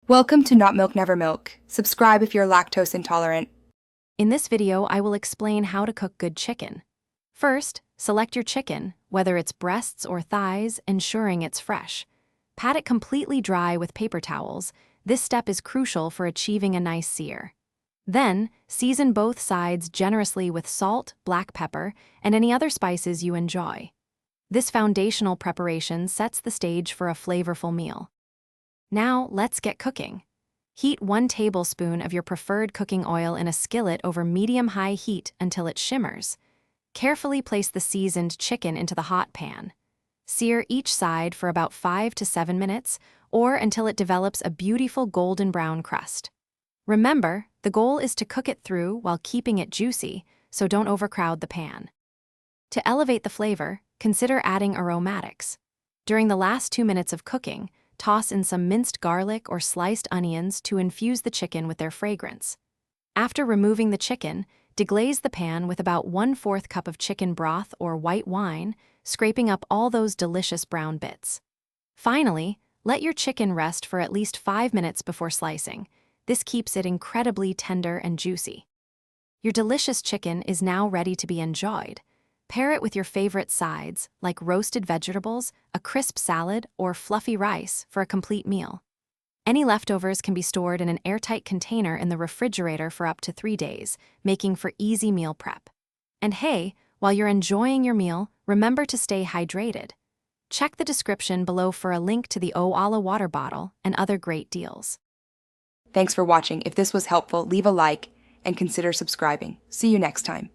Welcome to Not Milk Never Milk. Subscribe if you're lactose intolerant. In this video, I will explain how to cook good chicken. First, select your chicken, whether it's breasts or thighs, ensuring it's fresh. Pat it completely dry with paper towels. This step is crucial for achieving a nice sear. Then, season both sides generously with salt, black pepper, and any other spices you enjoy. This foundational preparation sets the stage for a flavorful meal. Now, let's get cooking. Heat 1 tablespoon of your preferred cooking oil in a skillet over medium-high heat until it shimmers. Carefully place the seasoned chicken into the hot pan. Sear each side for about 5 to 7 minutes, or until it develops a beautiful golden brown crust. Remember, the goal is to cook it through while keeping it juicy, so don't overcrowd the pan. To elevate the flavor, consider adding aromatics. During the last 2 minutes of cooking, toss in some minced garlic or sliced onions to infuse the chicken with their fragrance. After removing the chicken, deglaze the pan with about 1/4 cup of chicken broth or white wine, scraping up all those delicious brown bits. Finally, let your chicken rest for at least 5 minutes before slicing. This keeps it incredibly tender and juicy. Your delicious chicken is now ready to be enjoyed. Pair it with your favorite sides, like roasted vegetables, a crisp salad, or fluffy rice for a complete meal. Any leftovers can be stored in an airtight container in the refrigerator for up to 3 days, making for easy meal prep. And hey, while you're enjoying your meal, remember to stay hydrated. Check the description below for a link to the Oala water bottle and other great deals. Thanks for watching. If this was helpful, leave a like and consider subscribing. See you next time.